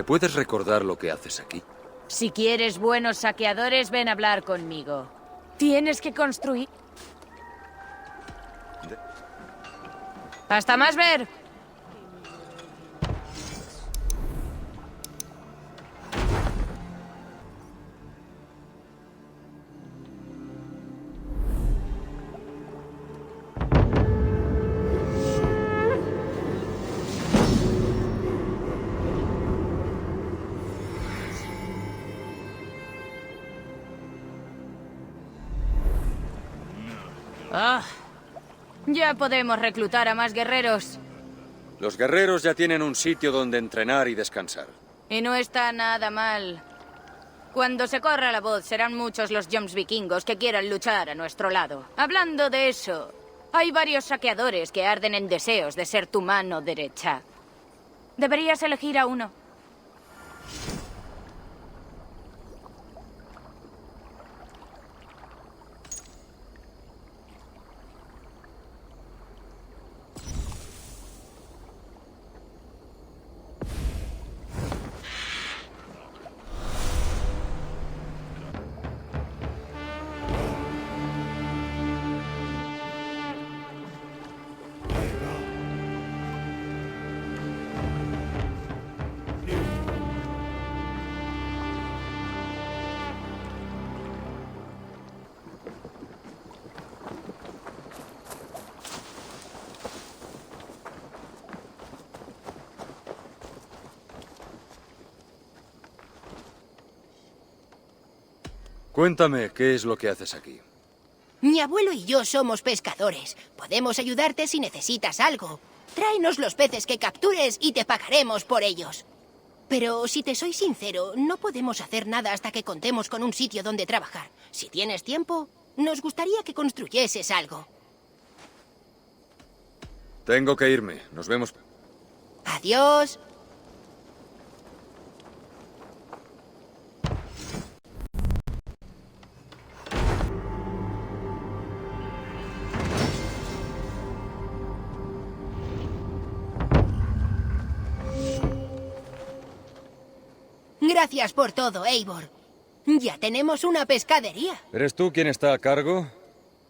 puedes recordar lo que haces aquí? Si quieres buenos saqueadores, ven a hablar conmigo. Tienes que construir... ¡Hasta más ver! Ah, ya podemos reclutar a más guerreros. Los guerreros ya tienen un sitio donde entrenar y descansar. Y no está nada mal. Cuando se corra la voz, serán muchos los Joms vikingos que quieran luchar a nuestro lado. Hablando de eso, hay varios saqueadores que arden en deseos de ser tu mano derecha. Deberías elegir a uno. Cuéntame, ¿qué es lo que haces aquí? Mi abuelo y yo somos pescadores. Podemos ayudarte si necesitas algo. Tráenos los peces que captures y te pagaremos por ellos. Pero si te soy sincero, no podemos hacer nada hasta que contemos con un sitio donde trabajar. Si tienes tiempo, nos gustaría que construyeses algo. Tengo que irme. Nos vemos. Adiós. Gracias por todo, Eivor. Ya tenemos una pescadería. ¿Eres tú quien está a cargo?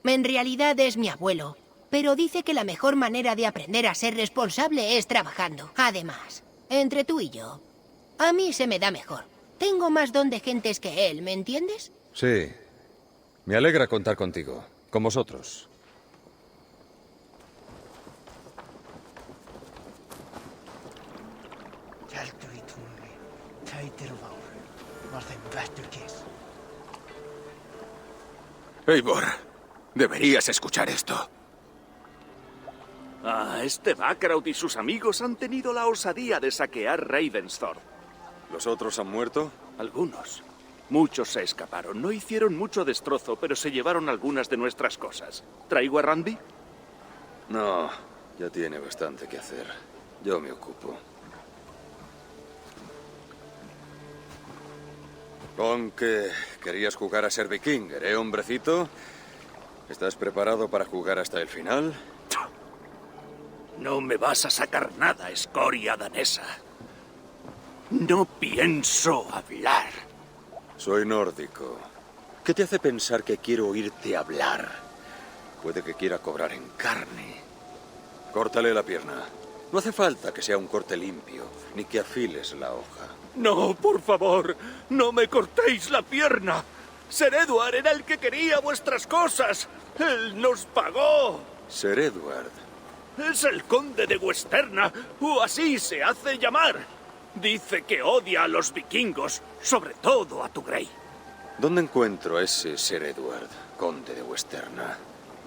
En realidad es mi abuelo, pero dice que la mejor manera de aprender a ser responsable es trabajando. Además, entre tú y yo, a mí se me da mejor. Tengo más don de gentes que él, ¿me entiendes? Sí. Me alegra contar contigo. Con vosotros. Eivor, deberías escuchar esto. Este Backraut y sus amigos han tenido la osadía de saquear Ravensthorpe. ¿Los otros han muerto? Algunos. Muchos se escaparon. No hicieron mucho destrozo, pero se llevaron algunas de nuestras cosas. ¿Traigo a Randby? No, ya tiene bastante que hacer. Yo me ocupo. Con que querías jugar a ser vikinger, ¿eh, hombrecito? ¿Estás preparado para jugar hasta el final? No me vas a sacar nada, escoria danesa. No pienso hablar. Soy nórdico. ¿Qué te hace pensar que quiero oírte hablar? Puede que quiera cobrar en carne. Córtale la pierna. No hace falta que sea un corte limpio, ni que afiles la hoja. No, por favor, no me cortéis la pierna. Ser Edward era el que quería vuestras cosas. Él nos pagó. Ser Edward. Es el conde de Westerna, o así se hace llamar. Dice que odia a los vikingos, sobre todo a tu Grey. ¿Dónde encuentro a ese Ser Edward, conde de Westerna?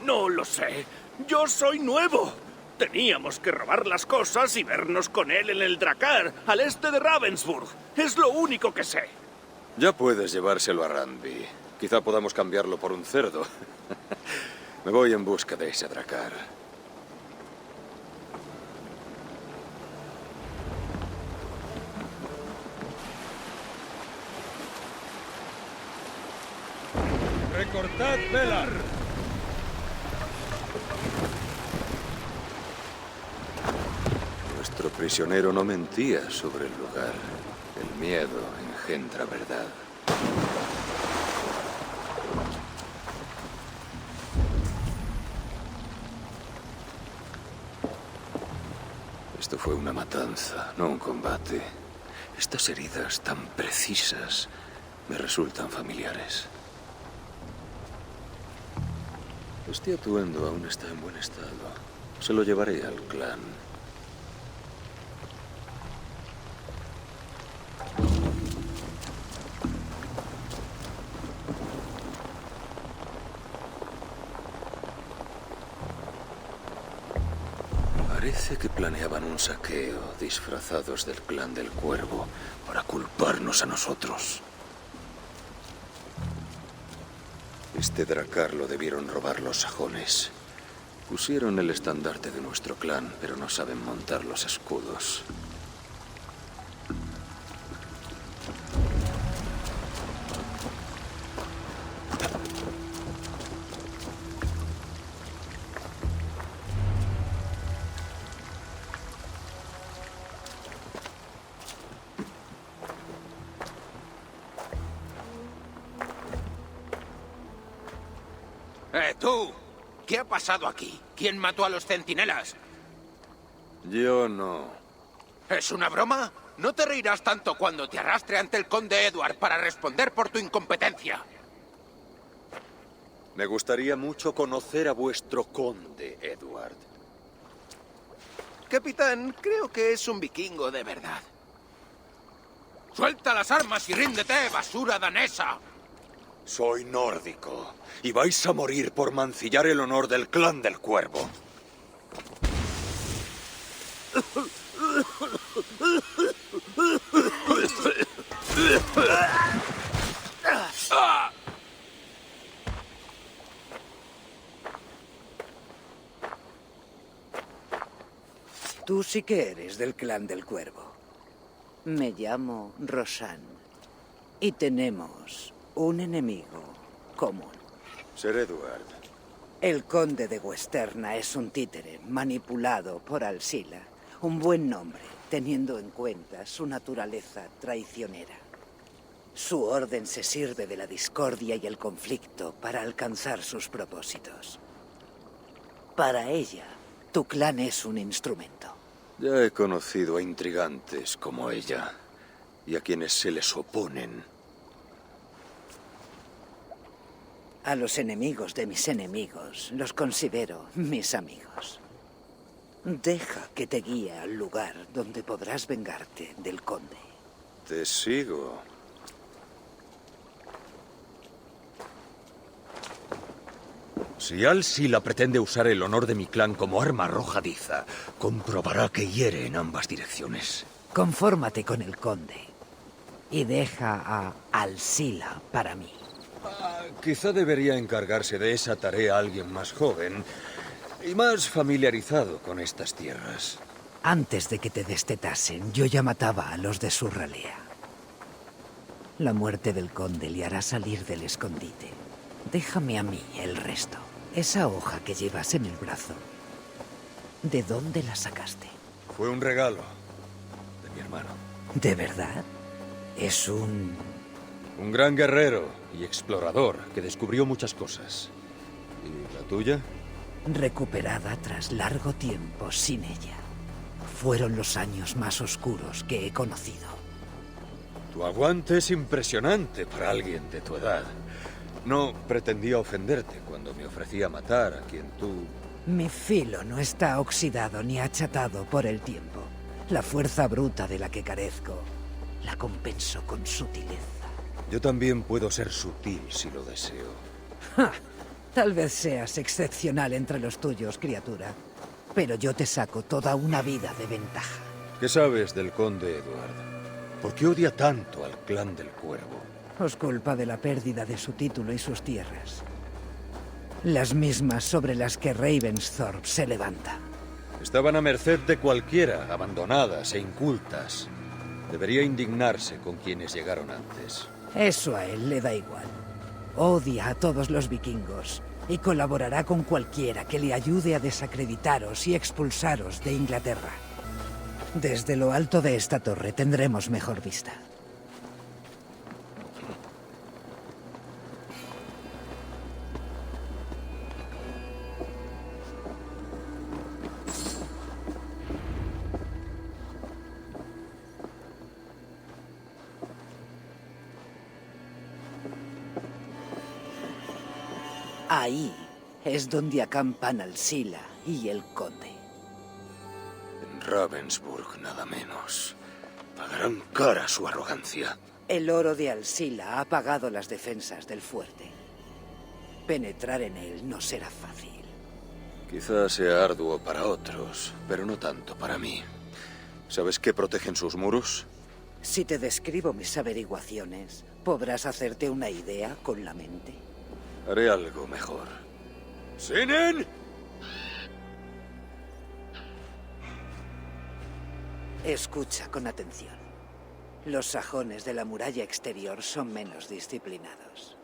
No lo sé. Yo soy nuevo. Teníamos que robar las cosas y vernos con él en el Drakkar, al este de Ravensburg. Es lo único que sé. Ya puedes llevárselo a Randby. Quizá podamos cambiarlo por un cerdo. Me voy en busca de ese Drakkar. ¡Recortad velas! Nuestro prisionero no mentía sobre el lugar. El miedo engendra verdad. Esto fue una matanza, no un combate. Estas heridas tan precisas me resultan familiares. Este atuendo aún está en buen estado. Se lo llevaré al clan. Parece que planeaban un saqueo disfrazados del clan del Cuervo para culparnos a nosotros. Este dracar lo debieron robar los sajones. Pusieron el estandarte de nuestro clan, pero no saben montar los escudos. ¡Tú! ¿Qué ha pasado aquí? ¿Quién mató a los centinelas? Yo no. ¿Es una broma? No te reirás tanto cuando te arrastre ante el conde Edward para responder por tu incompetencia. Me gustaría mucho conocer a vuestro conde, Edward. Capitán, creo que es un vikingo de verdad. ¡Suelta las armas y ríndete, basura danesa! Soy nórdico, y vais a morir por mancillar el honor del clan del Cuervo. Tú sí que eres del clan del Cuervo. Me llamo Rosan. Y tenemos un enemigo común. Ser Edward. El conde de Westerna es un títere manipulado por Alsila. Un buen nombre, teniendo en cuenta su naturaleza traicionera. Su orden se sirve de la discordia y el conflicto para alcanzar sus propósitos. Para ella, tu clan es un instrumento. Ya he conocido a intrigantes como ella, y a quienes se les oponen. A los enemigos de mis enemigos los considero mis amigos. Deja que te guíe al lugar donde podrás vengarte del conde. Te sigo. Si Alsila pretende usar el honor de mi clan como arma arrojadiza, comprobará que hiere en ambas direcciones. Confórmate con el conde y deja a Alsila para mí. Quizá debería encargarse de esa tarea alguien más joven y más familiarizado con estas tierras. Antes de que te destetasen, yo ya mataba a los de su ralea. La muerte del conde le hará salir del escondite. Déjame a mí el resto. Esa hoja que llevas en el brazo, ¿de dónde la sacaste? Fue un regalo de mi hermano. ¿De verdad? Es un gran guerrero y explorador que descubrió muchas cosas. ¿Y la tuya? Recuperada tras largo tiempo sin ella. Fueron los años más oscuros que he conocido. Tu aguante es impresionante para alguien de tu edad. No pretendía ofenderte cuando me ofrecía matar a quien tú... Mi filo no está oxidado ni achatado por el tiempo. La fuerza bruta de la que carezco la compenso con sutileza. Yo también puedo ser sutil si lo deseo. ¡Ja! Tal vez seas excepcional entre los tuyos, criatura. Pero yo te saco toda una vida de ventaja. ¿Qué sabes del conde Edward? ¿Por qué odia tanto al clan del Cuervo? Os culpa de la pérdida de su título y sus tierras. Las mismas sobre las que Ravensthorpe se levanta. Estaban a merced de cualquiera, abandonadas e incultas. Debería indignarse con quienes llegaron antes. Eso a él le da igual. Odia a todos los vikingos y colaborará con cualquiera que le ayude a desacreditaros y expulsaros de Inglaterra. Desde lo alto de esta torre tendremos mejor vista. Ahí es donde acampan Alsila y el conde. En Ravensburg, nada menos. Pagarán cara su arrogancia. El oro de Alsila ha apagado las defensas del fuerte. Penetrar en él no será fácil. Quizás sea arduo para otros, pero no tanto para mí. ¿Sabes qué protegen sus muros? Si te describo mis averiguaciones, podrás hacerte una idea con la mente. Haré algo mejor. ¡Sinen! Escucha con atención. Los sajones de la muralla exterior son menos disciplinados.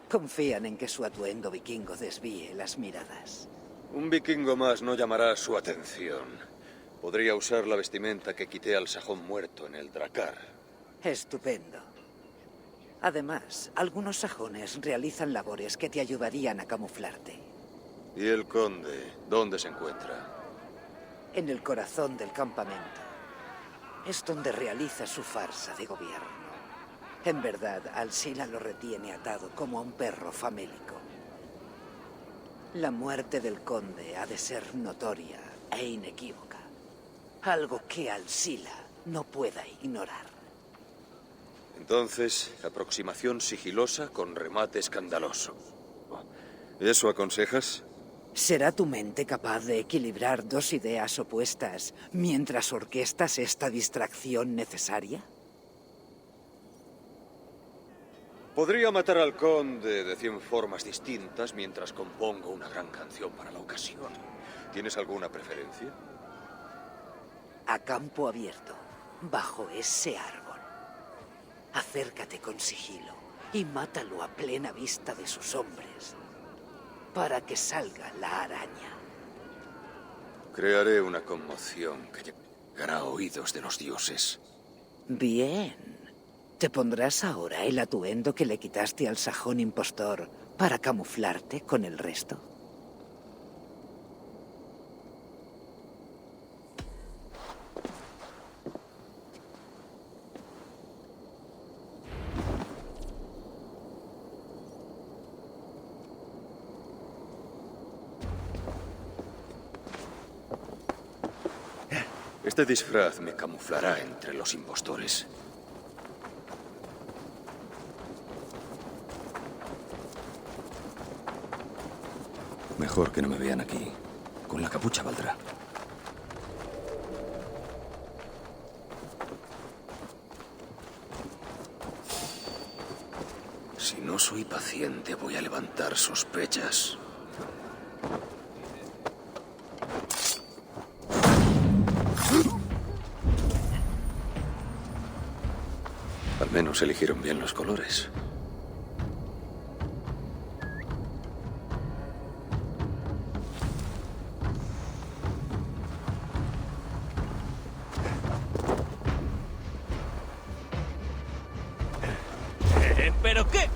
Confían en que su atuendo vikingo desvíe las miradas. Un vikingo más no llamará su atención. Podría usar la vestimenta que quité al sajón muerto en el Drakkar. Estupendo. Además, algunos sajones realizan labores que te ayudarían a camuflarte. ¿Y el conde? ¿Dónde se encuentra? En el corazón del campamento. Es donde realiza su farsa de gobierno. En verdad, Alsila lo retiene atado como a un perro famélico. La muerte del conde ha de ser notoria e inequívoca. Algo que Alsila no pueda ignorar. Entonces, aproximación sigilosa con remate escandaloso. ¿Eso aconsejas? ¿Será tu mente capaz de equilibrar dos ideas opuestas mientras orquestas esta distracción necesaria? Podría matar al conde de 100 formas distintas mientras compongo una gran canción para la ocasión. ¿Tienes alguna preferencia? A campo abierto, bajo ese árbol. Acércate con sigilo y mátalo a plena vista de sus hombres, para que salga la araña. Crearé una conmoción que llegará a oídos de los dioses. Bien. ¿Te pondrás ahora el atuendo que le quitaste al sajón impostor para camuflarte con el resto? Este disfraz me camuflará entre los impostores. Mejor que no me vean aquí. Con la capucha valdrá. Si no soy paciente, voy a levantar sospechas. Al menos eligieron bien los colores. ¿Pero qué?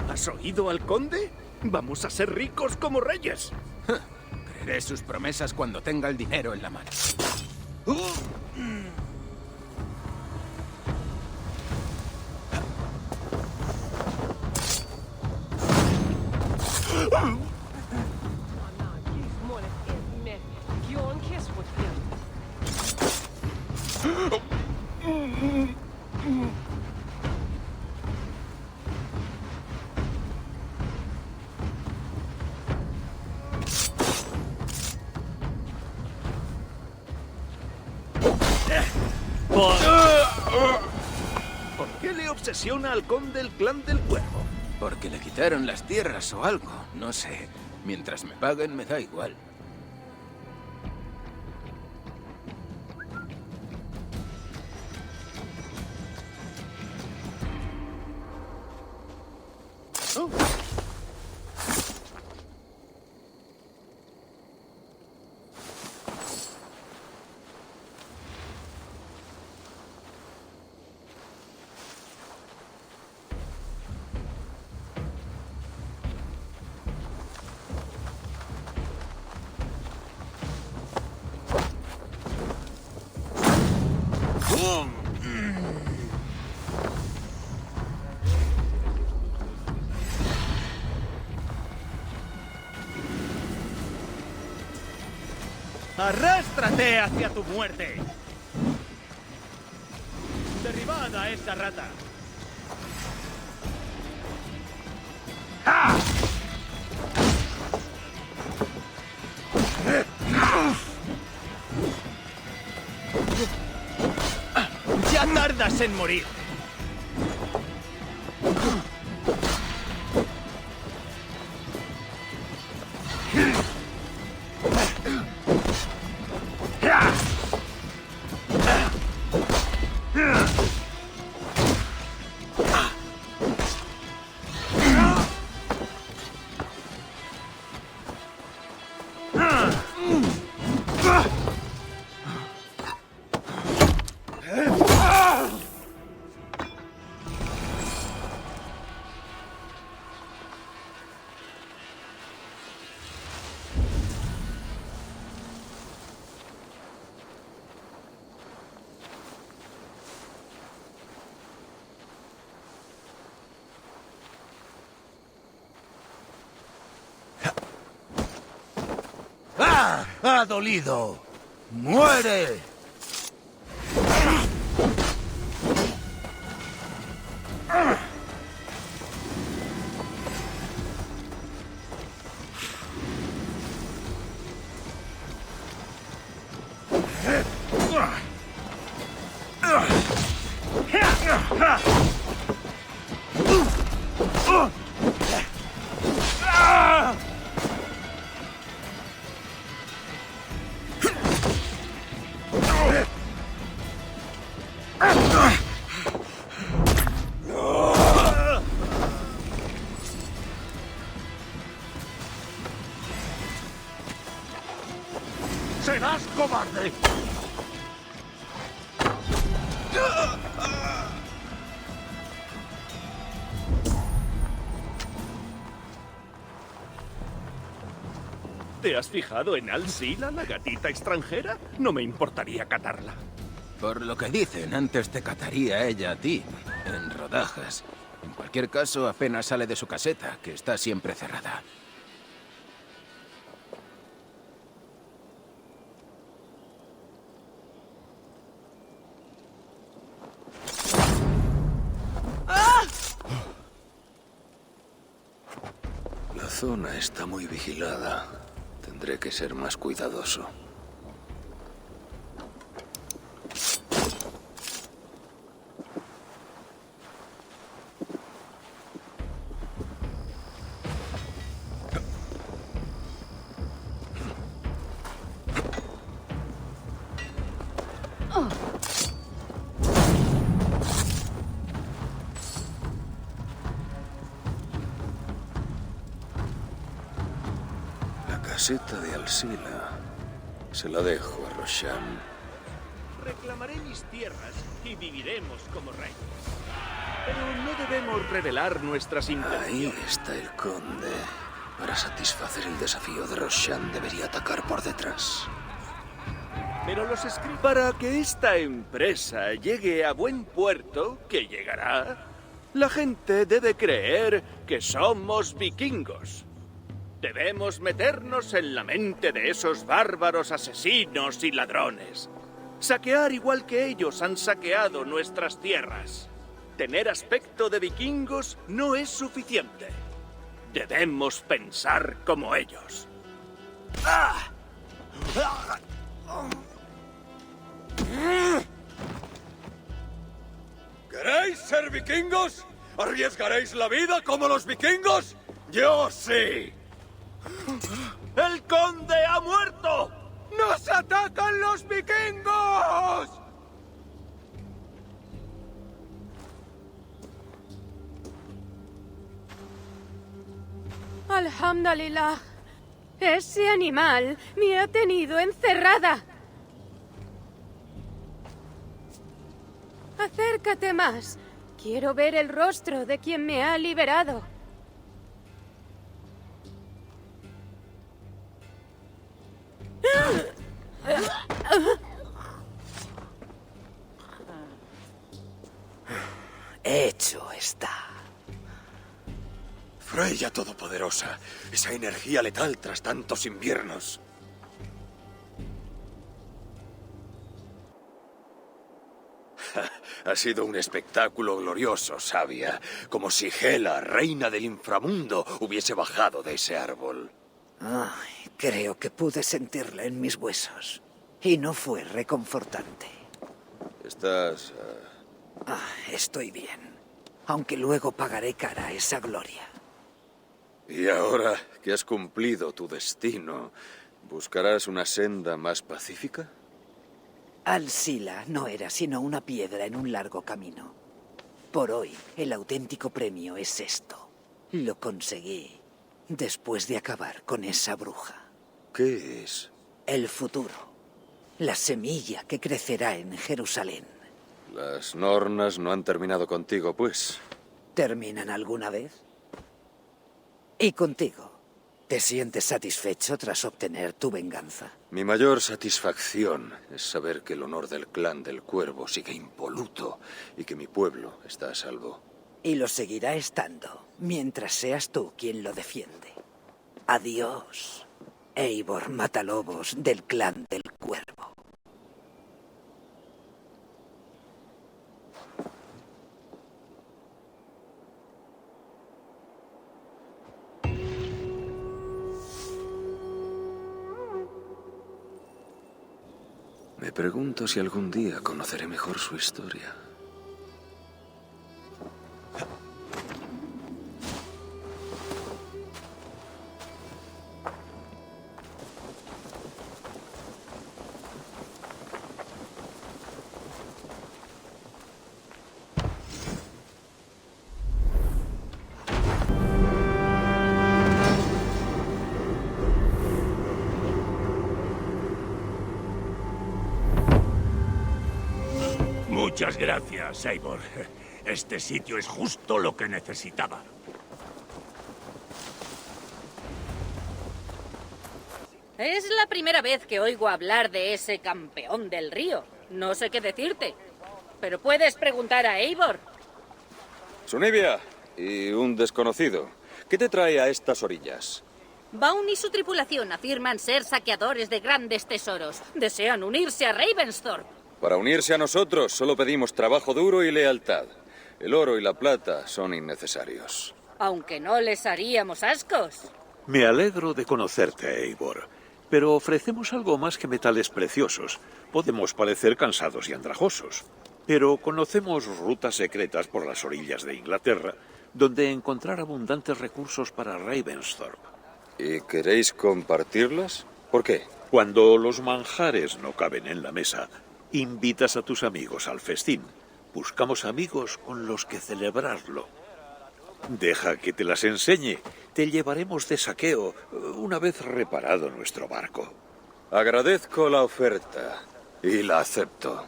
¿Has oído al conde? Vamos a ser ricos como reyes. Creeré sus promesas cuando tenga el dinero en la mano. ¿Por qué le obsesiona al conde el clan del cuervo? Porque le quitaron las tierras o algo, no sé. Mientras me paguen me da igual. ¡Arrástrate hacia tu muerte! ¡Derribad a esa rata! ¡Ya tardas en morir! ¡Ha dolido! ¡Muere! ¡Serás cobarde! ¿Te has fijado en Alcila, la gatita extranjera? No me importaría catarla. Por lo que dicen, antes te cataría ella a ti, en rodajas. En cualquier caso, apenas sale de su caseta, que está siempre cerrada. La zona está muy vigilada. Tendré que ser más cuidadoso. La caseta de Alcila. Se la dejo a Roshan. Reclamaré mis tierras y viviremos como reyes. Pero no debemos revelar nuestras Ahí intenciones. está el conde. Para satisfacer el desafío de Roshan debería atacar por detrás. Pero los escribí para que esta empresa llegue a buen puerto, que llegará. La gente debe creer que somos vikingos. Debemos meternos en la mente de esos bárbaros asesinos y ladrones. Saquear igual que ellos han saqueado nuestras tierras. Tener aspecto de vikingos no es suficiente. Debemos pensar como ellos. ¿Queréis ser vikingos? ¿Arriesgaréis la vida como los vikingos? ¡Yo sí! ¡El conde ha muerto! ¡Nos atacan los vikingos! Alhamdulillah. Ese animal me ha tenido encerrada. Acércate más. Quiero ver el rostro de quien me ha liberado. Hecho está. Freya Todopoderosa, esa energía letal tras tantos inviernos. Ha sido un espectáculo glorioso, sabia. Como si Hela, reina del inframundo, hubiese bajado de ese árbol. Ay, creo que pude sentirla en mis huesos. Y no fue reconfortante. Estás... Estoy bien. Aunque luego pagaré cara a esa gloria. Y ahora que has cumplido tu destino, ¿buscarás una senda más pacífica? Al-Sila no era sino una piedra en un largo camino. Por hoy, el auténtico premio es esto. Lo conseguí después de acabar con esa bruja. ¿Qué es? El futuro. La semilla que crecerá en Jerusalén. Las Nornas no han terminado contigo, pues. ¿Terminan alguna vez? ¿Y contigo? ¿Te sientes satisfecho tras obtener tu venganza? Mi mayor satisfacción es saber que el honor del clan del Cuervo sigue impoluto y que mi pueblo está a salvo. Y lo seguirá estando, mientras seas tú quien lo defiende. Adiós, Eivor Matalobos del clan del Cuervo. Me pregunto si algún día conoceré mejor su historia. Muchas gracias, Eivor. Este sitio es justo lo que necesitaba. Es la primera vez que oigo hablar de ese campeón del río. No sé qué decirte. Pero puedes preguntar a Eivor. Sunivia y un desconocido. ¿Qué te trae a estas orillas? Baun y su tripulación afirman ser saqueadores de grandes tesoros. Desean unirse a Ravensthorpe. Para unirse a nosotros solo pedimos trabajo duro y lealtad. El oro y la plata son innecesarios. Aunque no les haríamos ascos. Me alegro de conocerte, Eivor. Pero ofrecemos algo más que metales preciosos. Podemos parecer cansados y andrajosos. Pero conocemos rutas secretas por las orillas de Inglaterra, donde encontrar abundantes recursos para Ravensthorpe. ¿Y queréis compartirlas? ¿Por qué? Cuando los manjares no caben en la mesa, invitas a tus amigos al festín. Buscamos amigos con los que celebrarlo. Deja que te las enseñe. Te llevaremos de saqueo una vez reparado nuestro barco. Agradezco la oferta y la acepto.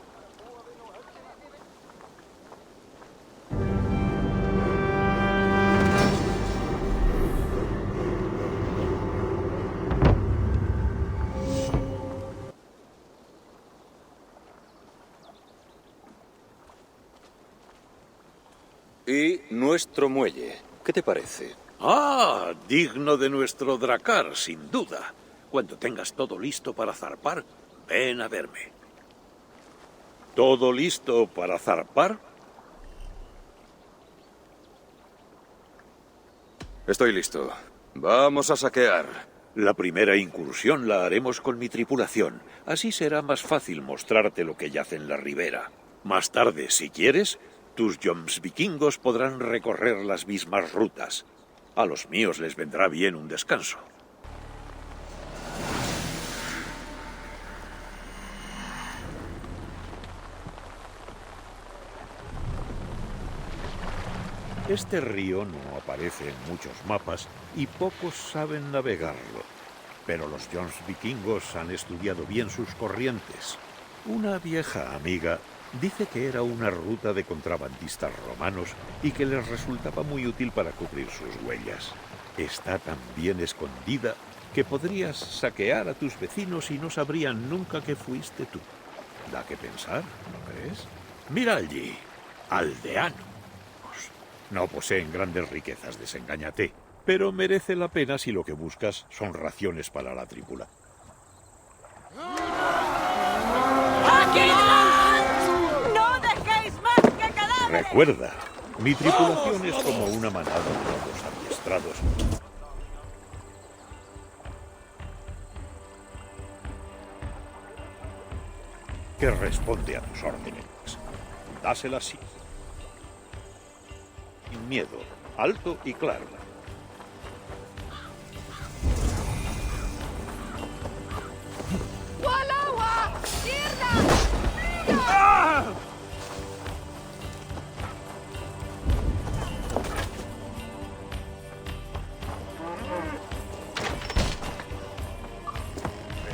Y nuestro muelle. ¿Qué te parece? Ah, digno de nuestro Drakkar, sin duda. Cuando tengas todo listo para zarpar, ven a verme. ¿Todo listo para zarpar? Estoy listo. Vamos a saquear. La primera incursión la haremos con mi tripulación. Así será más fácil mostrarte lo que yace en la ribera. Más tarde, si quieres, tus Jomsvikingos podrán recorrer las mismas rutas. A los míos les vendrá bien un descanso. Este río no aparece en muchos mapas y pocos saben navegarlo. Pero los Jomsvikingos han estudiado bien sus corrientes. Una vieja amiga dice que era una ruta de contrabandistas romanos y que les resultaba muy útil para cubrir sus huellas. Está tan bien escondida que podrías saquear a tus vecinos y no sabrían nunca que fuiste tú. Da que pensar, ¿no crees? Mira allí, aldeanos. No poseen grandes riquezas, desengáñate, pero merece la pena si lo que buscas son raciones para la tripula. ¡No dejéis más que cadáveres! Recuerda, mi tripulación es como una manada de lobos adiestrados. Que responde a tus órdenes. Dásela así. Sin miedo, alto y claro.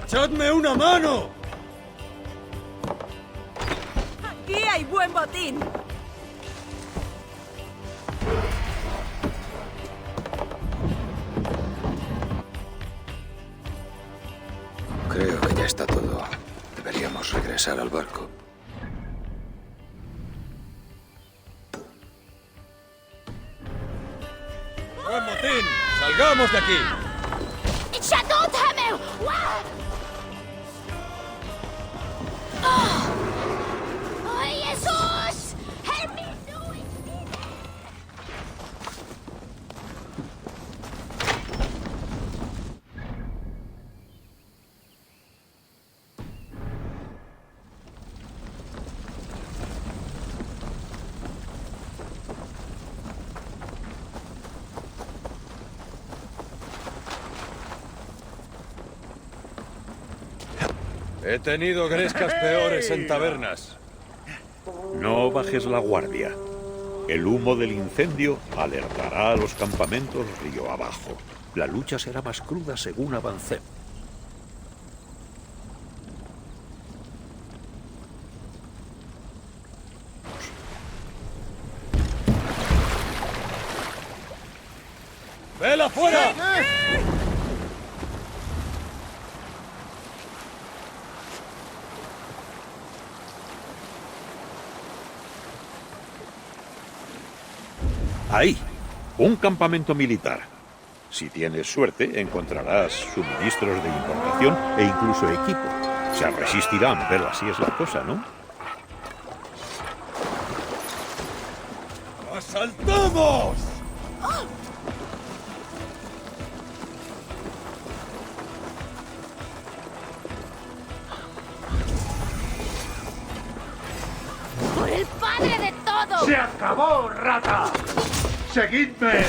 ¡Echadme una mano! ¡Aquí hay buen botín! Creo que ya está todo. Deberíamos regresar al barco. ¡Buen botín! ¡Salgamos de aquí! He tenido grescas peores en tabernas. No bajes la guardia. El humo del incendio alertará a los campamentos río abajo. La lucha será más cruda según avancemos. ¡Vela fuera! Ahí, un campamento militar. Si tienes suerte, encontrarás suministros de importación e incluso equipo. Se resistirán, pero así es la cosa, ¿no? ¡Asaltamos! ¡Por el padre de todo! ¡Se acabó, rata! ¡Seguidme!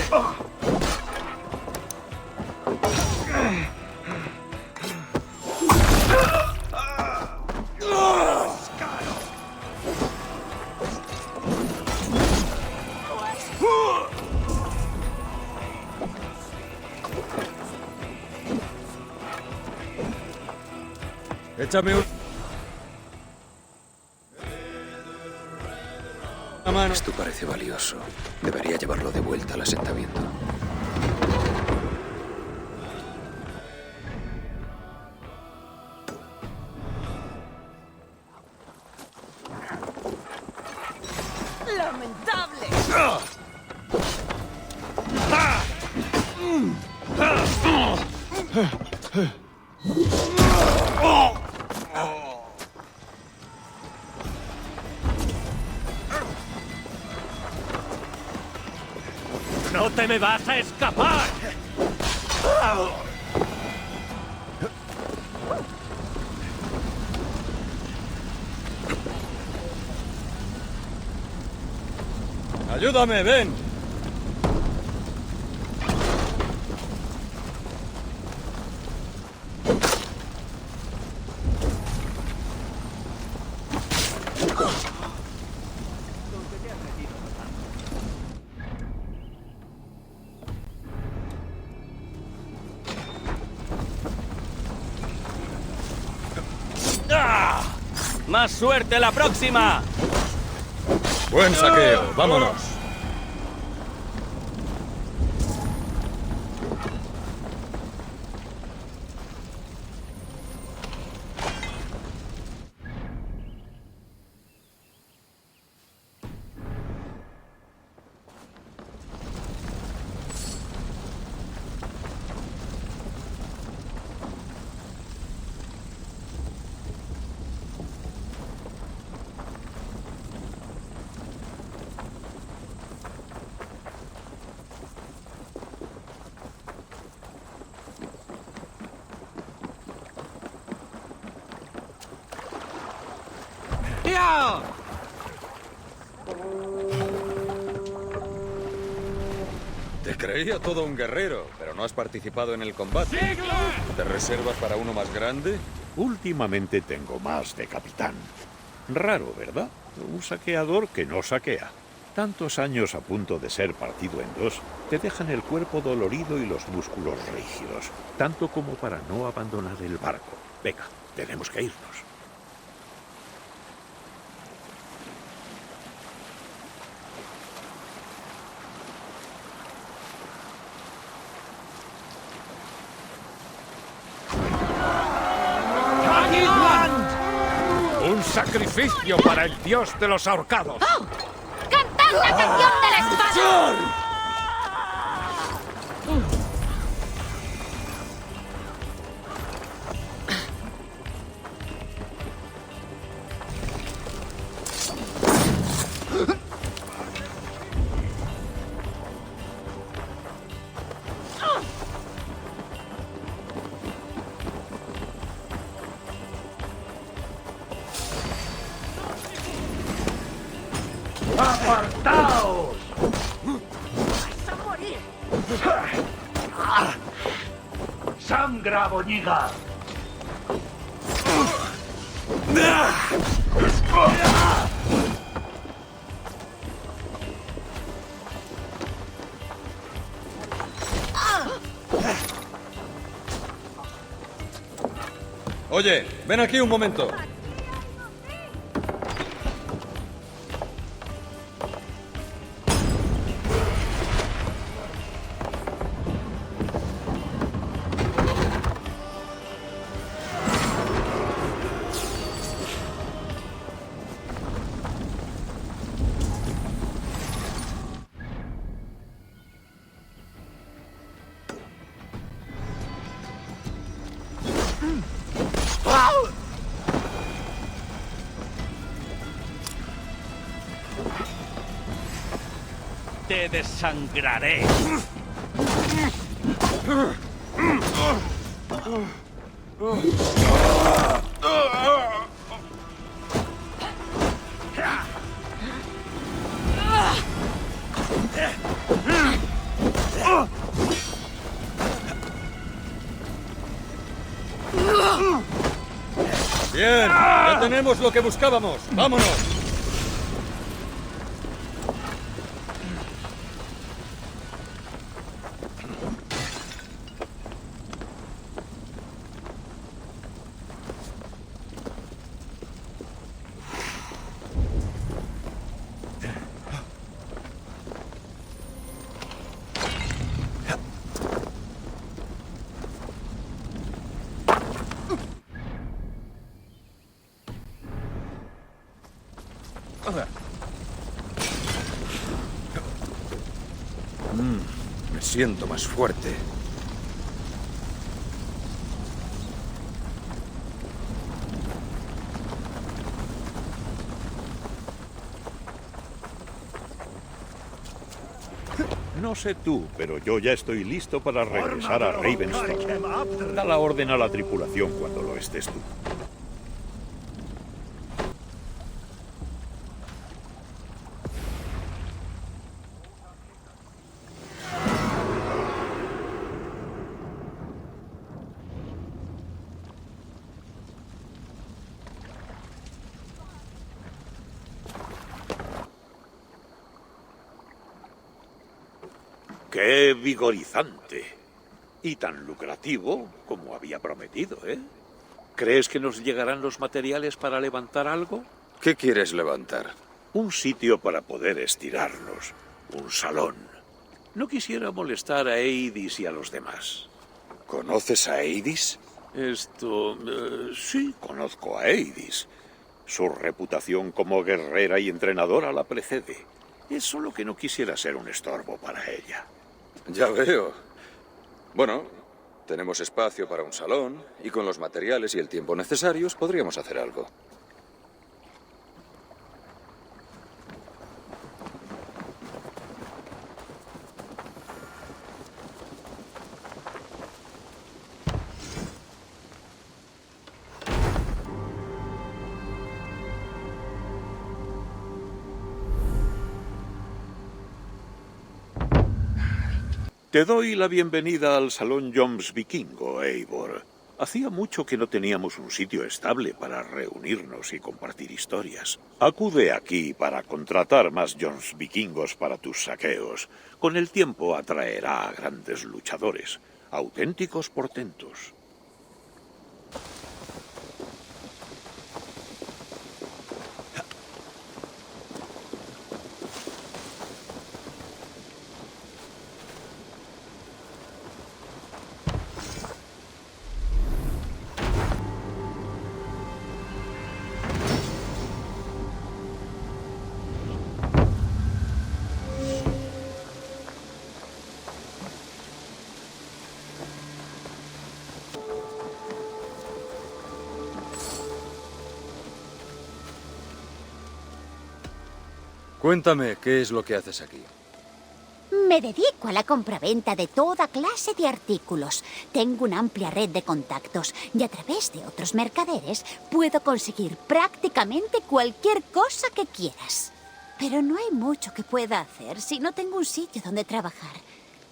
Échame una mano. Esto parece valioso. Debería llevarlo de vuelta al asentamiento. ¡Lamentable! ¡No te me vas a escapar! ¡Ayúdame, ven! ¡Más suerte la próxima! Buen saqueo, vámonos. Te creía todo un guerrero, pero no has participado en el combate. ¿Te reservas para uno más grande? Últimamente tengo más de capitán. Raro, ¿verdad? Un saqueador que no saquea. Tantos años a punto de ser partido en dos te dejan el cuerpo dolorido y los músculos rígidos, tanto como para no abandonar el barco. Venga, tenemos que irnos. ¡Un sacrificio para el dios de los ahorcados! ¡Oh! ¡Cantad la canción de la espada! ¡Apartaos! ¡Vais a morir! ¡Sangra, Bolliga! Oye, ven aquí un momento. ¡Te desangraré! Bien, ya tenemos lo que buscábamos. ¡Vámonos! Me siento más fuerte. No sé tú, pero yo ya estoy listo para regresar a Ravenstone. Da la orden a la tripulación cuando lo estés tú. ¡Qué vigorizante! Y tan lucrativo como había prometido, ¿eh? ¿Crees que nos llegarán los materiales para levantar algo? ¿Qué quieres levantar? Un sitio para poder estirarnos. Un salón. No quisiera molestar a Eidis y a los demás. ¿Conoces a Eidis? Sí, conozco a Eidis. Su reputación como guerrera y entrenadora la precede. Es solo que no quisiera ser un estorbo para ella. Ya veo. Bueno, tenemos espacio para un salón y con los materiales y el tiempo necesarios podríamos hacer algo. Te doy la bienvenida al Salón Joms Vikingo, Eivor. Hacía mucho que no teníamos un sitio estable para reunirnos y compartir historias. Acude aquí para contratar más Joms Vikingos para tus saqueos. Con el tiempo atraerá a grandes luchadores, auténticos portentos. Cuéntame, ¿qué es lo que haces aquí? Me dedico a la compraventa de toda clase de artículos. Tengo una amplia red de contactos y a través de otros mercaderes puedo conseguir prácticamente cualquier cosa que quieras. Pero no hay mucho que pueda hacer si no tengo un sitio donde trabajar.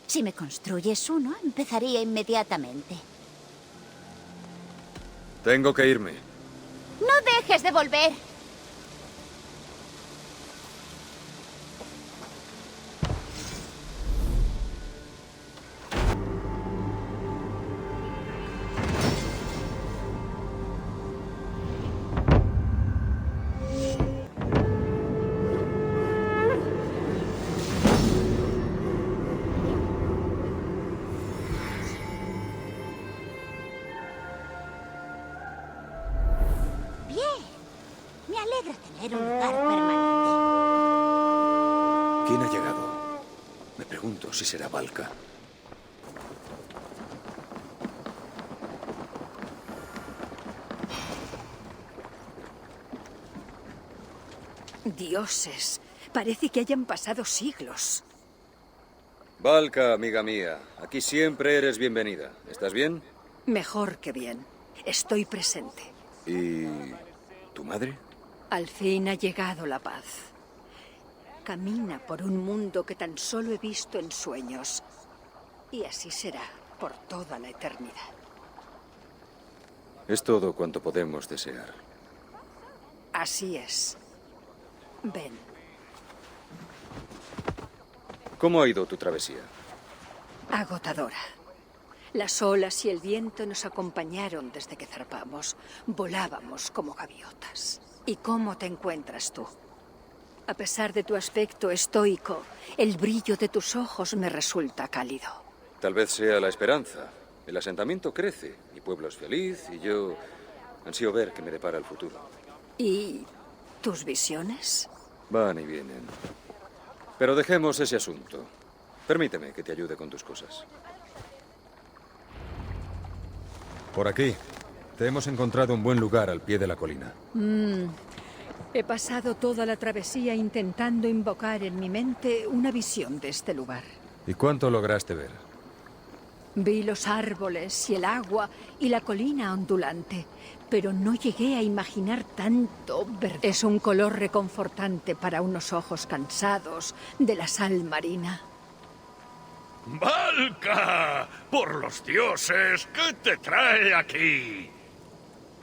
Si me construyes uno, empezaría inmediatamente. Tengo que irme. ¡No dejes de volver! Tener un lugar permanente. ¿Quién ha llegado? Me pregunto si será Valka. Dioses, parece que hayan pasado siglos. Valka, amiga mía, aquí siempre eres bienvenida. ¿Estás bien? Mejor que bien. Estoy presente. ¿Y tu madre? Al fin ha llegado la paz. Camina por un mundo que tan solo he visto en sueños. Y así será por toda la eternidad. Es todo cuanto podemos desear. Así es. Ven. ¿Cómo ha ido tu travesía? Agotadora. Las olas y el viento nos acompañaron desde que zarpamos. Volábamos como gaviotas. ¿Y cómo te encuentras tú? A pesar de tu aspecto estoico, el brillo de tus ojos me resulta cálido. Tal vez sea la esperanza. El asentamiento crece, mi pueblo es feliz y yo ansío ver qué me depara el futuro. ¿Y tus visiones? Van y vienen. Pero dejemos ese asunto. Permíteme que te ayude con tus cosas. Por aquí. Te hemos encontrado un buen lugar al pie de la colina. He pasado toda la travesía intentando invocar en mi mente una visión de este lugar. ¿Y cuánto lograste ver? Vi los árboles y el agua y la colina ondulante, pero no llegué a imaginar tanto verde. Es un color reconfortante para unos ojos cansados de la sal marina. ¡Valka! ¡Por los dioses! ¿Qué te trae aquí?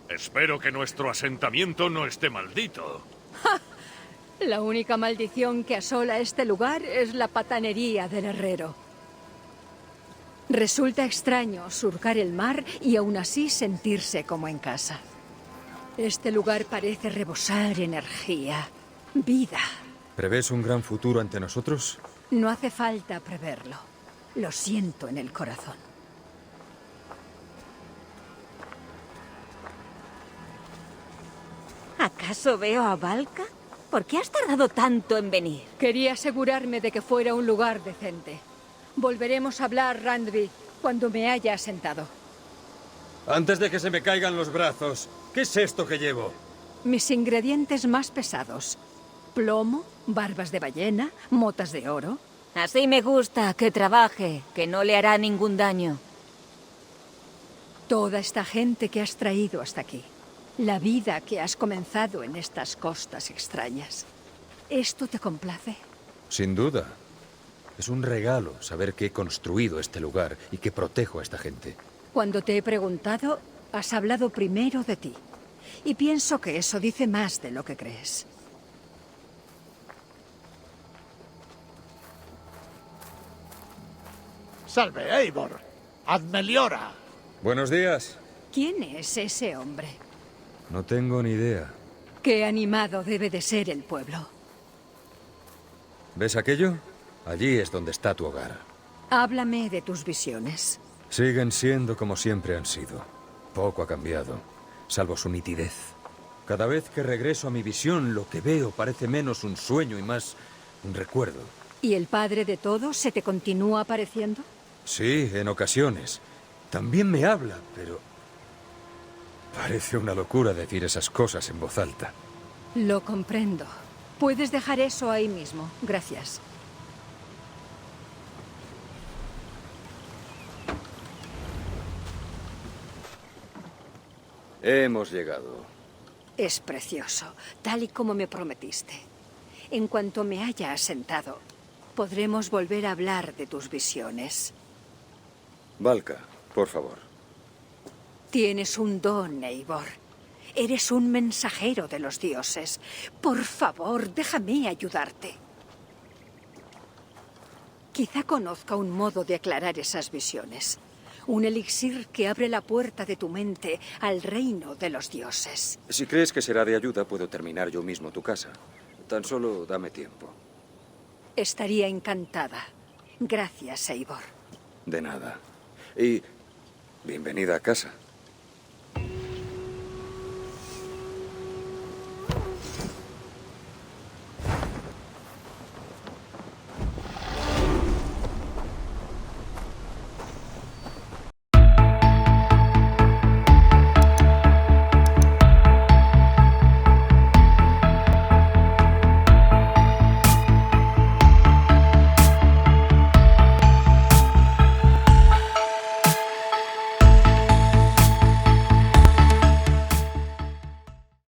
Espero que nuestro asentamiento no esté maldito. ¡Ja! La única maldición que asola este lugar es la patanería del herrero. Resulta extraño surcar el mar y aún así sentirse como en casa. Este lugar parece rebosar energía, vida. ¿Prevés un gran futuro ante nosotros? No hace falta preverlo. Lo siento en el corazón. ¿Acaso veo a Valka? ¿Por qué has tardado tanto en venir? Quería asegurarme de que fuera un lugar decente. Volveremos a hablar, Randvi, cuando me haya asentado. Antes de que se me caigan los brazos, ¿qué es esto que llevo? Mis ingredientes más pesados. Plomo, barbas de ballena, motas de oro. Así me gusta, que trabaje, que no le hará ningún daño. Toda esta gente que has traído hasta aquí. La vida que has comenzado en estas costas extrañas. ¿Esto te complace? Sin duda. Es un regalo saber que he construido este lugar y que protejo a esta gente. Cuando te he preguntado, has hablado primero de ti. Y pienso que eso dice más de lo que crees. Salve, Eivor. Admeliora. Buenos días. ¿Quién es ese hombre? No tengo ni idea. Qué animado debe de ser el pueblo. ¿Ves aquello? Allí es donde está tu hogar. Háblame de tus visiones. Siguen siendo como siempre han sido. Poco ha cambiado, salvo su nitidez. Cada vez que regreso a mi visión, lo que veo parece menos un sueño y más un recuerdo. ¿Y el padre de todos se te continúa apareciendo? Sí, en ocasiones. También me habla, pero... parece una locura decir esas cosas en voz alta. Lo comprendo. Puedes dejar eso ahí mismo. Gracias. Hemos llegado. Es precioso, tal y como me prometiste. En cuanto me haya asentado, podremos volver a hablar de tus visiones. Valka, por favor. Tienes un don, Eivor. Eres un mensajero de los dioses. Por favor, déjame ayudarte. Quizá conozca un modo de aclarar esas visiones. Un elixir que abre la puerta de tu mente al reino de los dioses. Si crees que será de ayuda, puedo terminar yo mismo tu casa. Tan solo dame tiempo. Estaría encantada. Gracias, Eivor. De nada. Y bienvenida a casa.